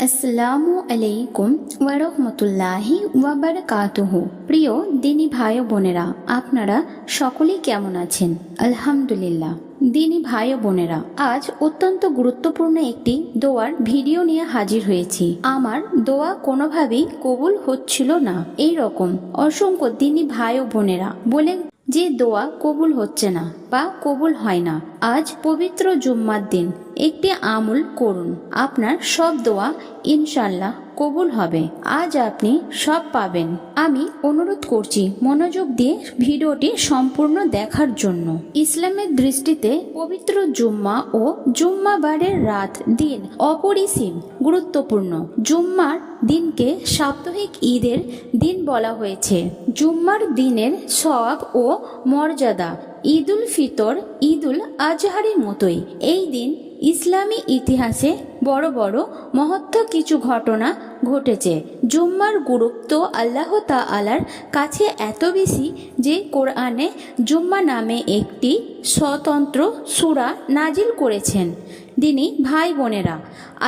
আসসালামু আলাইকুম ওয়ারহমতুল্লাহি ওয়াবারাকাতুহু। প্রিয় দিনী ভাই ও বোনেরা, আপনারা সকলেই কেমন আছেন? আলহামদুলিল্লাহ। দিনী ভাই ও বোনেরা, আজ অত্যন্ত গুরুত্বপূর্ণ একটি দোয়ার ভিডিও নিয়ে হাজির হয়েছি। আমার দোয়া কোনোভাবেই কবুল হচ্ছিল না, এই রকম অসংখ্য দিনী ভাই ও বোনেরা বলে যে দোয়া কবুল হচ্ছে না বা কবুল হয় না। আজ পবিত্র জুম্মার দিন একটি আমল করুন, আপনার সব দোয়া ইনশাল্লাহ কবুল হবে। আজ আপনি সব পাবেন। আমি অনুরোধ করছি মনোযোগ দিয়ে ভিডিওটি সম্পূর্ণ দেখার জন্য। ইসলামের দৃষ্টিতে পবিত্র জুম্মা ও জুম্মাবারের রাত দিন অপরিসীম গুরুত্বপূর্ণ। জুম্মার দিনকে সাপ্তাহিক ঈদের দিন বলা হয়েছে। জুম্মার দিনের সওয়াব ও মর্যাদা ঈদুল ফিতর, ঈদুল আজহারের মতোই। এই দিন ইসলামী ইতিহাসে বড় বড় মহত্ব কিছু ঘটনা ঘটেছে। জুম্মার গুরুত্ব আল্লাহ তাআলার কাছে এত বেশি যে কোরআনে জুম্মা নামে একটি স্বতন্ত্র সূরা নাজিল করেছেন। দিনী ভাই বোনেরা,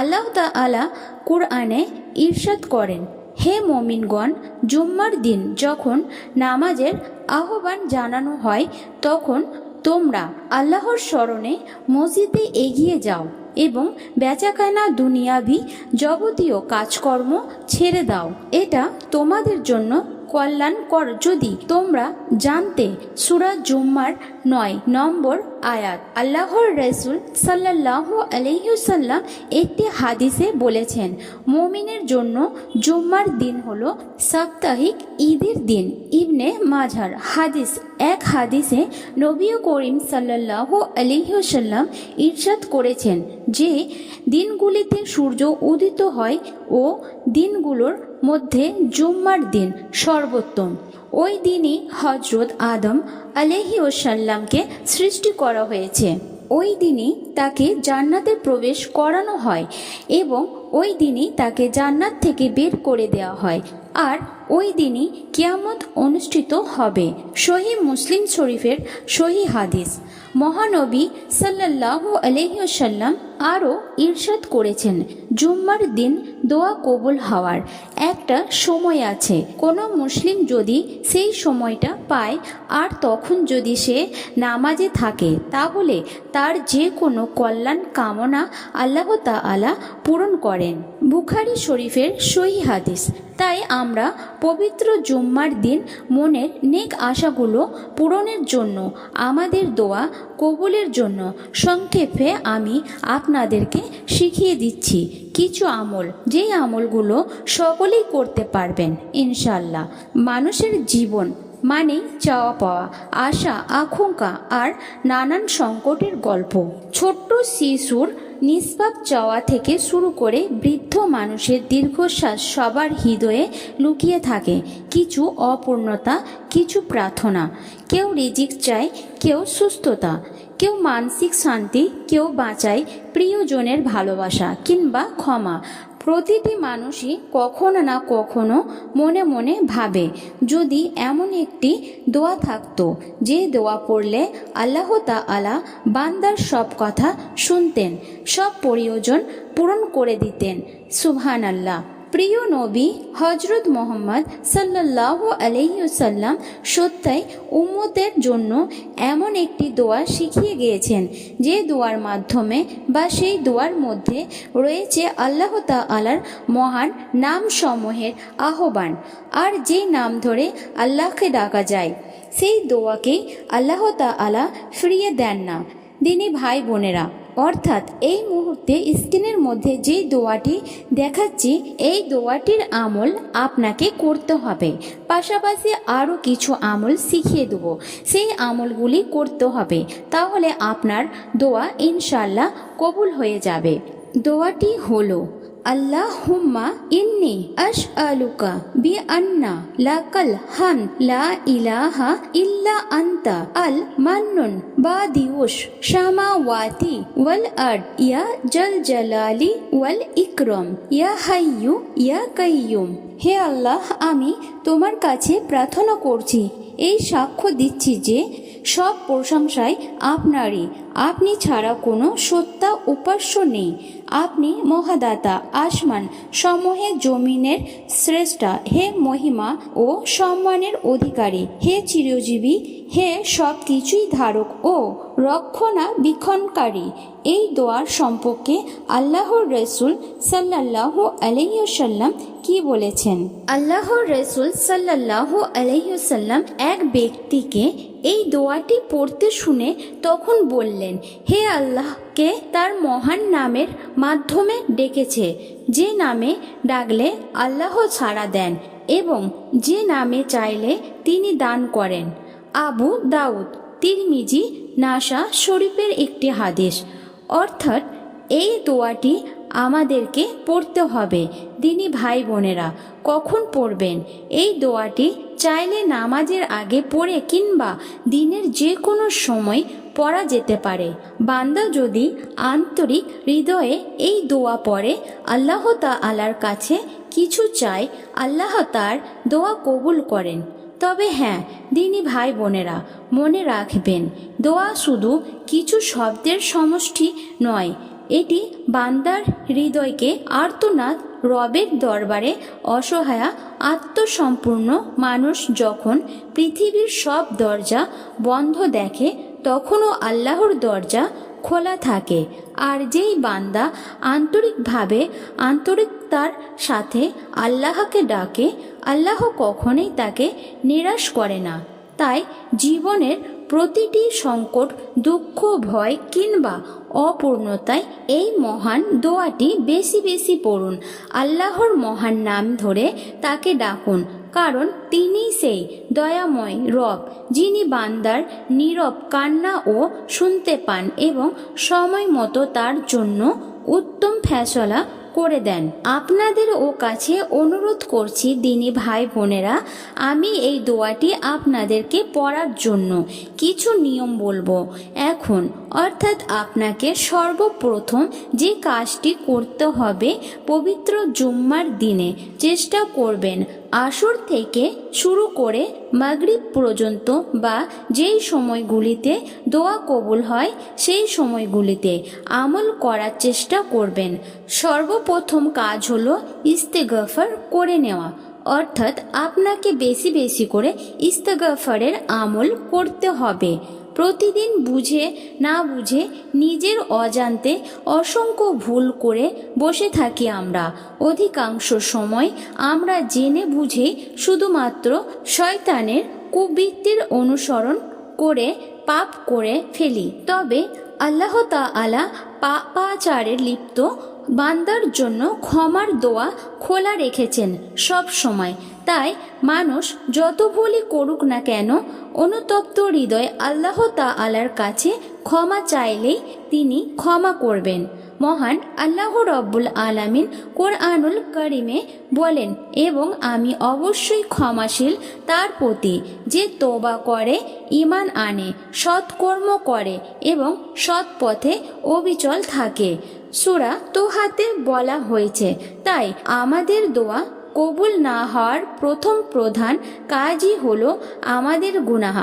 আল্লাহ তাআলা কোরআনে ইরশাদ করেন, হে মুমিনগণ, জুম্মার দিন যখন নামাজের আহ্বান জানানো হয় তখন তোমরা আল্লাহর স্মরণে মসজিদে এগিয়ে যাও এবং বেচাকেনা দুনিয়াবি যাবতীয় কাজকর্ম ছেড়ে দাও। এটা তোমাদের জন্য কল্যাণকর যদি তোমরা জানতে। সূরা জুম্মার 9 নম্বর আয়াত। আল্লাহর রাসূল সাল্লাল্লাহু আলাইহি ওয়াসাল্লাম একটি হাদিসে বলেছেন, মুমিনের জন্য জুম্মার দিন হলো সাপ্তাহিক ঈদের দিন। ইবনে মাজাহ হাদিস। এক হাদিসে নবী করিম সাল্লাল্লাহু আলাইহি ওয়াসাল্লাম ইরশাদ করেছেন যে দিনগুলিতে সূর্য উদিত হয় ও দিনগুলোর মধ্যে জুম্মার দিন সর্বোত্তম। ওই দিনই হযরত আদম আলাইহিসসালামকে সৃষ্টি করা হয়েছে। ওই দিনই তাকে জান্নাতে প্রবেশ করানো হয় এবং ওই দিনই তাকে জান্নাত থেকে বের করে দেওয়া হয়। আর ওই দিনই কিয়ামত অনুষ্ঠিত হবে। সহিহ মুসলিম শরীফের সহিহ হাদিস। মহানবী সাল্লাল্লাহু আলাইহি ওয়াসাল্লাম আরও ইরশাদ করেছেন, জুম্মার দিন দোয়া কবুল হওয়ার একটা সময় আছে। কোনো মুসলিম যদি সেই সময়টা পায় আর তখন যদি সে নামাজে থাকে তাহলে তার যে কোনো কল্যাণ কামনা আল্লাহ তাআলা পূরণ করেন। বুখারী শরীফের সহিহ হাদিস। তাই আমরা পবিত্র জুম্মার দিন মনের নেক আশাগুলো পূরণের জন্য, আমাদের দোয়া কবুলের জন্য সংক্ষেপে আমি আপনাদেরকে শিখিয়ে দিচ্ছি কিছু আমল, যেই আমলগুলো সকলেই করতে পারবেন ইনশাল্লাহ। মানুষের জীবন মানে চাওয়া পাওয়া, আশা আকাঙ্ক্ষা আর নানান সংকটের গল্প। ছোট্ট শিশুর নিষ্পাপ চাওয়া থেকে শুরু করে বৃদ্ধ মানুষের দীর্ঘশ্বাস, সবার হৃদয়ে লুকিয়ে থাকে কিছু অপূর্ণতা, কিছু প্রার্থনা। কেউ রিজিক চায়, কেউ সুস্থতা, কেউ মানসিক শান্তি, কেউ বাঁচায় প্রিয়জনের ভালোবাসা কিংবা ক্ষমা। প্রতিটি মানুষই কখনো না কখনো মনে মনে ভাবে, যদি এমন একটি দোয়া থাকতো যে দোয়া পড়লে আল্লাহ তাআলা বান্দার সব কথা শুনতেন, সব প্রয়োজন পূরণ করে দিতেন। সুবহানাল্লাহ। প্রিয় নবী হযরত মুহাম্মদ সাল্লাল্লাহু আলাইহি ওয়াসাল্লাম সত্যই উম্মতের জন্য এমন একটি দোয়া শিখিয়ে গিয়েছেন যে দোয়ার মাধ্যমে বা সেই দোয়ার মধ্যে রয়েছে আল্লাহ তাআলার মহান নামসমূহের আহ্বান। আর যে নাম ধরে আল্লাহকে ডাকা যায় সেই দোয়াকেই আল্লাহ তাআলা ফিরিয়ে দেন না। দিনী ভাই বোনেরা, অর্থাৎ এই মুহূর্তে স্ক্রিনের মধ্যে যে দোয়াটি দেখাচ্ছি এই দোয়াটির আমল আপনাকে করতে হবে। পাশাপাশি আরও কিছু আমল শিখিয়ে দেব, সেই আমলগুলি করতে হবে, তাহলে আপনার দোয়া ইনশাল্লাহ কবুল হয়ে যাবে। দোয়াটি হলো, আল্লাহুম্মা ইন্নি আসআলুকা বিআন্না লাকাল হামদ লা ইলাহা ইল্লা আনতা আল মান্নুন বাদিউস সামাওয়াতি ওয়াল আরদ ইয়া জাল জালালি ওয়াল ইকরাম ইয়া হাইয়্যু ইয়া কাইয়্যুম। হে আল্লাহ, আমি তোমার কাছে প্রার্থনা করছি, এই সাক্ষ্য দিচ্ছি যে সব প্রশংসাই আপনারই, আপনি ছাড়া কোনো সত্তা উপাস্য নেই। আপনি মহাদাতা, আসমান সমূহের জমিনের শ্রেষ্ঠা, হে মহিমা ও সম্মানের অধিকারী, হে চিরজীবী, হে সব কিছুই ধারক ও রক্ষণাবেক্ষণকারী। এই দোয়ার সম্পর্কে আল্লাহর রসুল সাল্লাল্লাহু আলাইহি ওয়াসাল্লাম কি বলেছেন? আল্লাহর রসুল সাল্লাল্লাহু আলাইহি ওয়াসাল্লাম এক ব্যক্তিকে এই দোয়াটি পড়তে শুনে তখন বললেন, হে আল্লাহকে তার মহান নামের মাধ্যমে ডেকেছে, যে নামে ডাকলে আল্লাহ সাড়া দেন এবং যে নামে চাইলে তিনি দান করেন। আবু দাউদ, তিরমিজি, নাসা শরীফের একটি হাদিস। অর্থাৎ এই দোয়াটি আমাদেরকে পড়তে হবে। দিনী ভাই বোনেরা, কখন পড়বেন? এই দোয়াটি চাইলে নামাজের আগে পড়ে কিংবা দিনের যে কোনো সময় পড়া যেতে পারে। বান্দা যদি আন্তরিক হৃদয়ে এই দোয়া পড়ে, আল্লাহ তাআলার কাছে কিছু চায়, আল্লাহ তার দোয়া কবুল করেন। তবে হ্যাঁ, দিনী ভাই বোনেরা, মনে রাখবেন, দোয়া শুধু কিছু শব্দের সমষ্টি নয়, এটি বান্দার হৃদয়কে আর্তনাদ রবের দরবারে অসহায়া আত্মসম্পূর্ণ মানুষ যখন পৃথিবীর সব দরজা বন্ধ দেখে তখনও আল্লাহর দরজা খোলা থাকে। আর যেই বান্দা আন্তরিকতার সাথে আল্লাহকে ডাকে, আল্লাহ কখনোই তাকে নিরাশ করে না। তাই জীবনের প্রতিটি সংকট, দুঃখ, ভয় কিংবা অপূর্ণতায় এই মহান দোয়াটি বেশি বেশি পড়ুন। আল্লাহর মহান নাম ধরে তাকে ডাকুন, কারণ তিনি সেই দয়াময় রব যিনি বান্দার নীরব কান্না ও শুনতে পান এবং সময় মতো তার জন্য উত্তম ফয়সালা করে দেন। আপনাদের কাছে অনুরোধ করছি দিনী ভাই বোনেরা, আমি এই দোয়াটি আপনাদেরকে পড়ার জন্য কিছু নিয়ম বলবো এখন। অর্থাৎ আপনাকে সর্বপ্রথম যে কাজটি করতে হবে, পবিত্র জুম্মার দিনে চেষ্টা করবেন আসর থেকে শুরু করে মাগরিব পর্যন্ত বা যেই সময়গুলিতে দোয়া কবুল হয় সেই সময়গুলিতে আমল করার চেষ্টা করবেন। সর্বপ্রথম কাজ হলো ইস্তেগফার করে নেওয়া। অর্থাৎ আপনাকে বেশি বেশি করে ইস্তেগফারের আমল করতে হবে। প্রতিদিন বুঝে না বুঝে নিজের অজান্তে অসংখ্য ভুল করে বসে থাকি আমরা। অধিকাংশ সময় আমরা জেনে বুঝে শুধুমাত্র শয়তানের কুবৃত্তির অনুসরণ করে পাপ করে ফেলি। তবে আল্লাহ তাআলা পাপাচারে লিপ্ত বান্দার জন্য ক্ষমার দোয়া খোলা রেখেছেন সব সময়। তাই মানুষ যত ভুলই করুক না কেন, অনুতপ্ত হৃদয় আল্লাহ তাআলার কাছে ক্ষমা চাইলেই তিনি ক্ষমা করবেন। মহান আল্লাহ রব্বুল আলামিন কোরআনুল কারিমে বলেন, এবং আমি অবশ্যই ক্ষমাশীল তার প্রতি যে তওবা করে, ঈমান আনে, সৎকর্ম করে এবং সৎ পথে অবিচল থাকে। সূরা তোহাতে বলা হয়েছে। তাই আমাদের দোয়া কবুল না হওয়ার প্রথম প্রধান কাজই হলো আমাদের গুনাহ।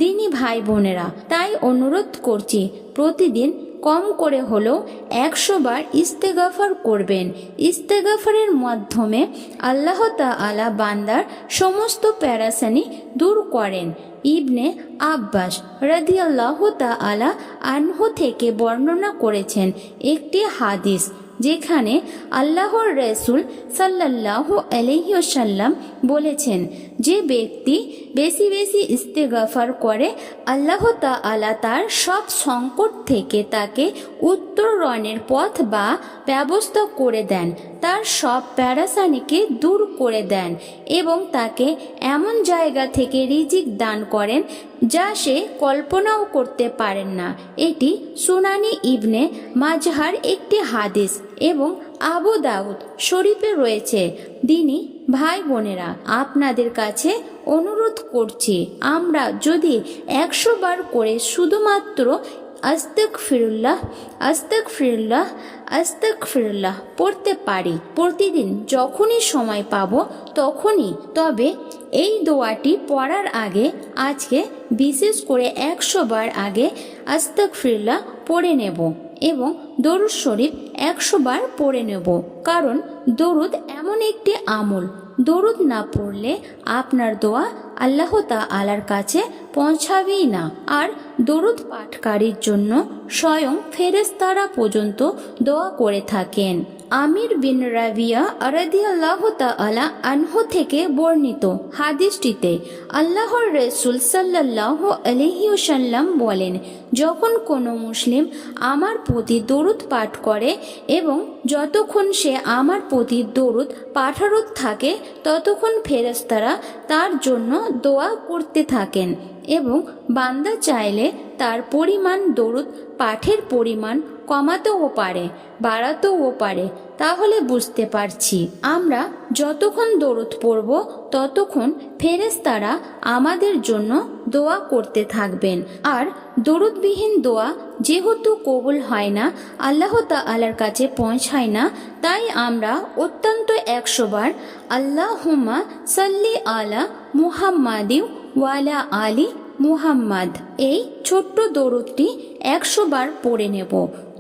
দিনী ভাই বোনেরা, তাই অনুরোধ করছি প্রতিদিন কম করে হলেও 100 বার ইস্তেগফার করবেন। ইস্তেগফারের মাধ্যমে আল্লাহ তাআলা বান্দার সমস্ত পেরেশানি দূর করেন। ইবনে আব্বাস রাদিয়াল্লাহু তাআলা আনহু থেকে বর্ণনা করেছেন একটি হাদিস, যেখানে আল্লাহর রাসূল সাল্লাল্লাহু আলাইহি ওয়াসাল্লাম বলেছেন, যে ব্যক্তি বেশি বেশি ইস্তেগফার করে, আল্লাহ তাআলা তার সব সংকট থেকে তাকে উত্তরণের পথ বা ব্যবস্থা করে দেন, তার সব পেরেশানিকে দূর করে দেন এবং তাকে এমন জায়গা থেকে রিজিক দান করেন যা সে কল্পনাও করতে পারেন না। এটি সুনানি ইবনে মাজাহর একটি হাদিস এবং আবু দাউদ শরীফে রয়েছে। দিনী ভাই বোনেরা, আপনাদের কাছে অনুরোধ করছি, আমরা যদি 100 বার করে শুধুমাত্র আস্তাগফিরুল্লাহ আস্তাগফিরুল্লাহ আস্তাগফিরুল্লাহ পড়তে পারি প্রতিদিন, যখনই সময় পাবো তখনই, তবে এই দোয়াটি পড়ার আগে আজকে বিশেষ করে 100 বার আগে আস্তাগফিরুল্লাহ পড়ে নেব এবং দরুদ শরীফ 100 বার পড়ে নেব, কারণ দরুদ এমন একটি আমল, দরুদ না পড়লে আপনার দোয়া আল্লাহ তাআলার কাছে পৌঁছাবেই না। আর দরুদ পাঠকারীর জন্য স্বয়ং ফেরেশতারা পর্যন্ত দোয়া করে থাকেন। আমির বিন রাবিয়া রাদিয়াল্লাহু তাআলা আনহু থেকে বর্ণিত হাদিসটিতে আল্লাহর রাসূল সাল্লাল্লাহু আলাইহি ওয়াসাল্লাম বলেন, যখন কোনো মুসলিম আমার প্রতি দরুদ পাঠ করে এবং যতক্ষণ সে আমার প্রতি দরুদ পাঠারত থাকে ততক্ষণ ফেরেশতারা তার জন্য দোয়া করতে থাকেন এবং বান্দা চাইলে তার পরিমাণ দরুদ পাঠের পরিমাণ কমাতেও পারে, বাড়াতেও পারে। তাহলে বুঝতে পারছি আমরা যতক্ষণ দরুদ পড়ব ততক্ষণ ফেরেশতারা আমাদের জন্য দোয়া করতে থাকবেন। আর দরুদবিহীন দোয়া যেহেতু কবুল হয় না, আল্লাহ তাআলার কাছে পৌঁছায় না, তাই আমরা অত্যন্ত 100 বার আল্লাহুম্মা সাল্লি আলা মুহাম্মাদি ওয়ালা আলি মুহাম্মাদ এই ছোট্ট দরুদটি 100 বার পড়ে নেব।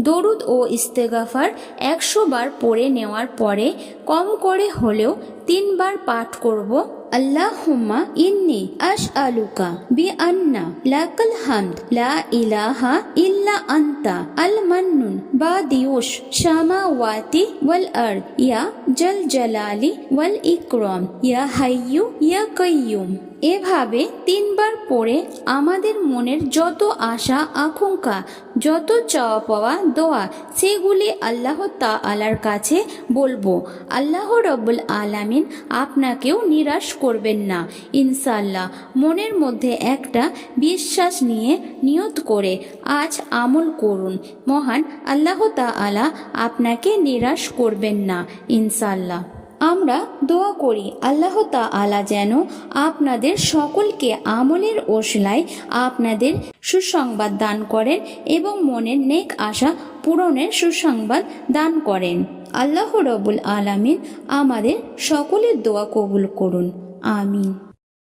দরুদ ও ইস্তেগফার 100 বার পড়ে নেওয়ার পরে কম করে হলেও 3 বার পাঠ করব, আল্লাহুম্মা ইন্নী আসআলুকা বিআন্না লাকাল হামদ লা ইলাহা ইল্লা আনতা আল মান্নুন বাদিউশ সামাওয়াতি ওয়াল আরদ ইয়া জাল জালালি ওয়াল ইকরাম ইয়া হাইয়্যু ইয়া কাইয়্যুম। এভাবে 3 বার পড়ে আমাদের মনের যত আশা আকাঙ্ক্ষা, যত চাওয়া পাওয়া দোয়া সেগুলি আল্লাহ তাআলার কাছে বলবো। আল্লাহ রাব্বুল আলামিন আপনাকেও নিরাশ করবেন না ইনশাআল্লাহ। মনের মধ্যে একটা বিশ্বাস নিয়ে নিয়ত করে আজ আমল করুন, মহান আল্লাহ তাআলা আপনাকে নিরাশ করবেন না ইনশাআল্লাহ। আমরা দোয়া করি আল্লাহ তাআলা যেন আপনাদের সকলকে আমলের ওসিলায় আপনাদের সুসংবাদ দান করেন এবং মনের নেক আশা পূরণের সুসংবাদ দান করেন। আল্লাহ রাব্বুল আলামিন আমাদের সকলের দোয়া কবুল করুন, আমিন।